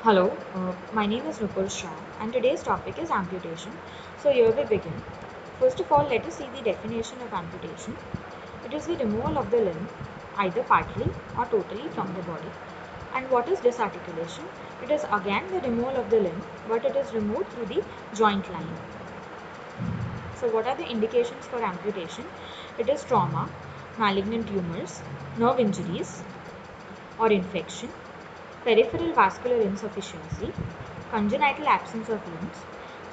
Hello, my name is Nupur Shah and today's topic is amputation. So here we begin. First of all, let us see the definition of amputation. It is the removal of the limb, either partly or totally from the body. And what is disarticulation? It is again the removal of the limb, but it is removed through the joint line. So what are the indications for amputation? It is trauma, malignant tumors, nerve injuries or infection, peripheral vascular insufficiency, congenital absence of limbs.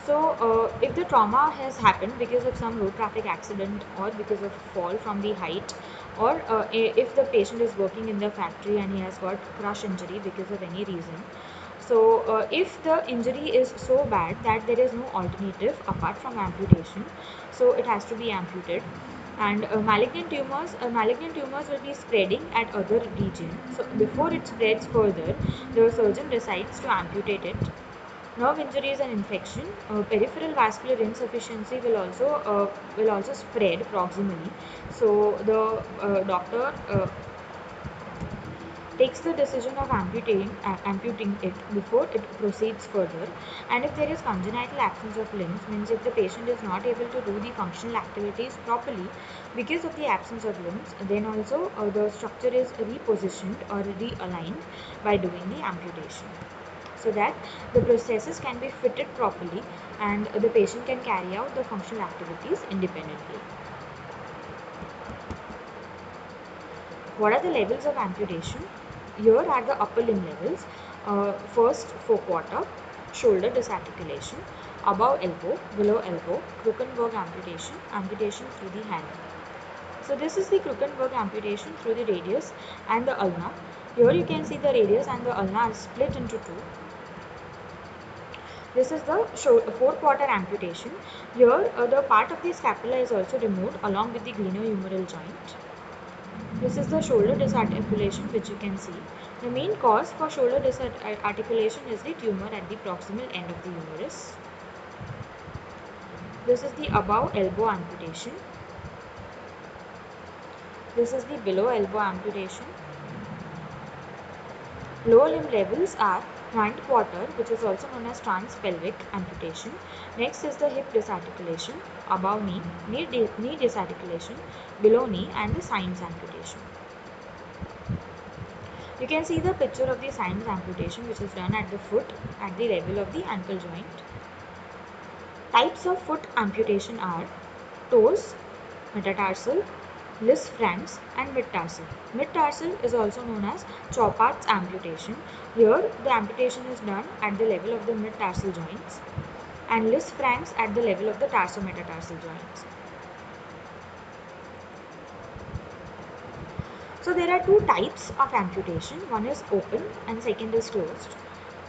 So, if the trauma has happened because of some road traffic accident or because of fall from the height, or if the patient is working in the factory and he has got crush injury because of any reason, so if the injury is so bad that there is no alternative apart from amputation, so it has to be amputated. And malignant tumors will be spreading at other regions. So before it spreads further, the surgeon decides to amputate it. Nerve injuries and infection, peripheral vascular insufficiency will also spread proximally. So the doctor takes the decision of amputing it before it proceeds further. And if there is congenital absence of limbs, means if the patient is not able to do the functional activities properly because of the absence of limbs, then also the structure is repositioned or realigned by doing the amputation, so that the processes can be fitted properly and the patient can carry out the functional activities independently. What are the levels of amputation? Here are the upper limb levels. First, forequarter, shoulder disarticulation, above elbow, below elbow, Krukenberg amputation, amputation through the hand. So this is the Krukenberg amputation through the radius and the ulna. Here you can see the radius and the ulna are split into two. This is the forequarter amputation. Here the part of the scapula is also removed along with the glenohumeral joint. This is the shoulder disarticulation, which you can see. The main cause for shoulder disarticulation is the tumor at the proximal end of the humerus. This is the above elbow amputation. This is the below elbow amputation. Lower limb levels are hindquarter, which is also known as transpelvic amputation. Next is the hip disarticulation, above knee, knee disarticulation, below knee, and the Sines amputation. You can see the picture of the Sines amputation, which is done at the foot at the level of the ankle joint. Types of foot amputation are toes, metatarsal, Lisfranc and mid-tarsal. Mid-tarsal is also known as Chopard's amputation. Here the amputation is done at the level of the mid-tarsal joints and Lisfranc at the level of the tarsometatarsal joints. So there are two types of amputation. One is open and second is closed.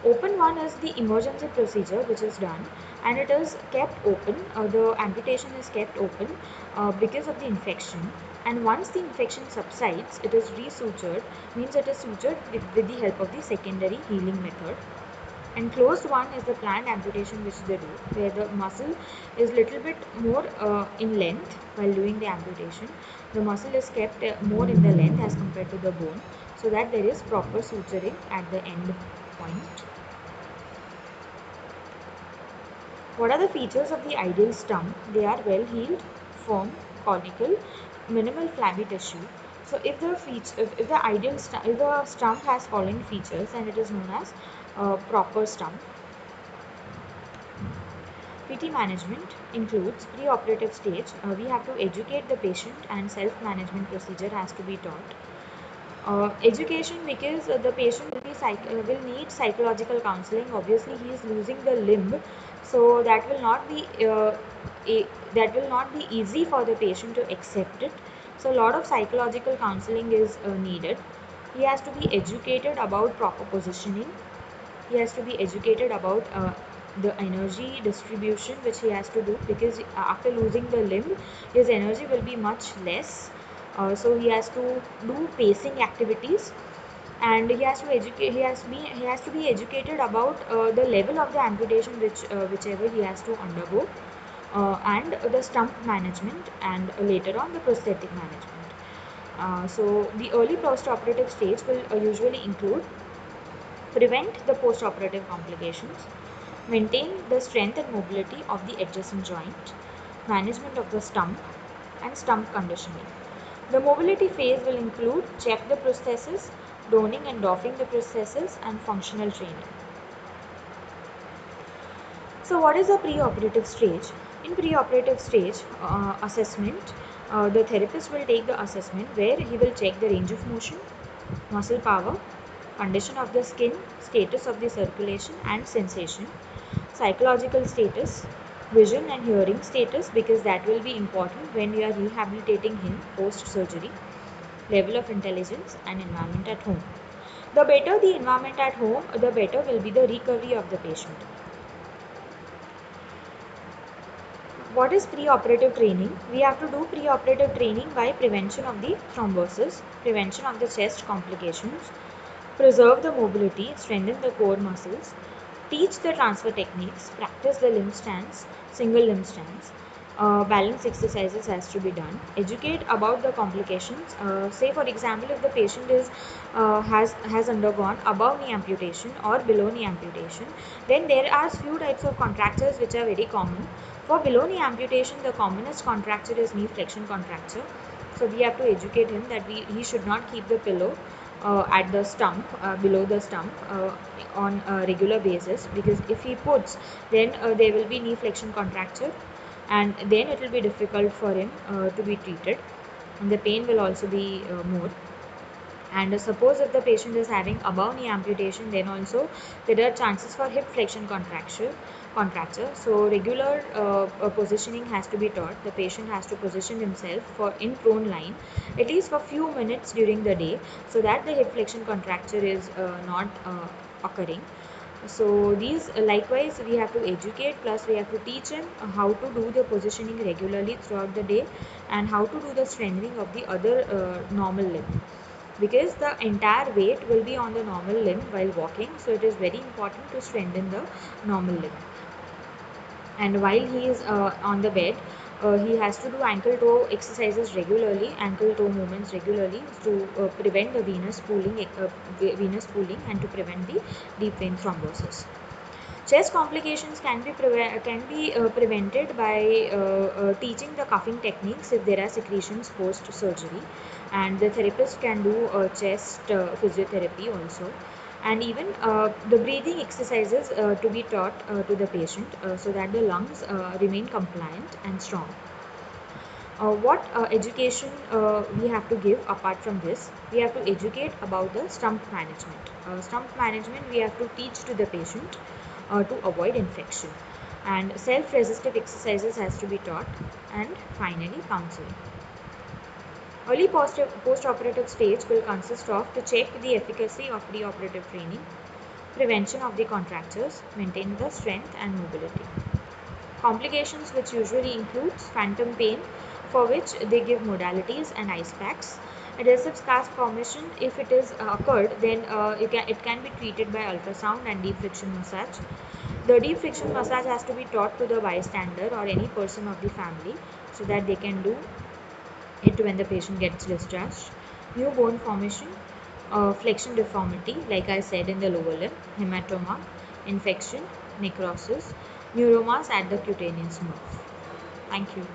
Open one is the emergency procedure which is done and it is kept open. The amputation is kept open because of the infection, and once the infection subsides, it is resutured, means it is sutured with the help of the secondary healing method. And closed one is the planned amputation which they do, where the muscle is little bit more in length while doing the amputation. The muscle is kept more in the length as compared to the bone, so that there is proper suturing at the end point. What are the features of the ideal stump? They are well healed, firm, conical, minimal flabby tissue. So if the stump has following features, then it is known as proper stump. PT management includes pre-operative stage. We have to educate the patient and self-management procedure has to be taught. Education, because the patient will need psychological counseling. Obviously, he is losing the limb, so that will not be easy for the patient to accept it. So, a lot of psychological counseling is needed. He has to be educated about proper positioning. He has to be educated about the energy distribution which he has to do, because after losing the limb his energy will be much less. So he has to do pacing activities, and he has to be educated about the level of the amputation whichever he has to undergo, and the stump management, and later on the prosthetic management. So the early post-operative stage will usually include prevent the post-operative complications, maintain the strength and mobility of the adjacent joint, management of the stump, and stump conditioning. The mobility phase will include check the prosthesis, donning and doffing the prosthesis, and functional training. So what is the preoperative stage? In preoperative stage assessment, the therapist will take the assessment where he will check the range of motion, muscle power, condition of the skin, status of the circulation and sensation, psychological status, vision and hearing status, because that will be important when you are rehabilitating him post surgery, level of intelligence and environment at home. The better the environment at home, the better will be the recovery of the patient. What is preoperative training? We have to do preoperative training by prevention of the thrombosis, prevention of the chest complications, preserve the mobility, strengthen the core muscles, teach the transfer techniques, practice the limb stance, single limb stance, balance exercises has to be done, educate about the complications. Say for example, if the patient has undergone above knee amputation or below knee amputation, then there are few types of contractures which are very common. For below knee amputation, the commonest contracture is knee flexion contracture. So we have to educate him that he should not keep the pillow at the stump, below the stump, on a regular basis, because if he puts, then there will be knee flexion contracture, and then it will be difficult for him to be treated, and the pain will also be more. And suppose if the patient is having above knee amputation, then also there are chances for hip flexion contracture. So regular positioning has to be taught. The patient has to position himself for in prone line at least for few minutes during the day, so that the hip flexion contracture is not occurring. So these likewise we have to educate, plus we have to teach him how to do the positioning regularly throughout the day, and how to do the strengthening of the other normal limb, because the entire weight will be on the normal limb while walking. So it is very important to strengthen the normal limb. And while he is on the bed, he has to do ankle toe exercises regularly, ankle toe movements regularly, to prevent the venous pooling and to prevent the deep vein thrombosis. Chest complications can be prevented by teaching the cuffing techniques if there are secretions post surgery, and the therapist can do chest physiotherapy also, and even the breathing exercises to be taught to the patient so that the lungs remain compliant and strong. What education we have to give apart from this? We have to educate about the stump management. Stump management we have to teach to the patient to avoid infection, and self-resistive exercises has to be taught, and finally counseling. Early post-operative stage will consist of to check the efficacy of preoperative training, prevention of the contractures, maintain the strength and mobility. Complications which usually includes phantom pain, for which they give modalities and ice packs. Adhesive scar formation, if it is occurred, then it can be treated by ultrasound and deep friction massage. The deep friction massage has to be taught to the bystander or any person of the family, so that they can do it when the patient gets discharged. New bone formation, flexion deformity, like I said in the lower limb, hematoma, infection, necrosis, neuromas at the cutaneous nerve. Thank you.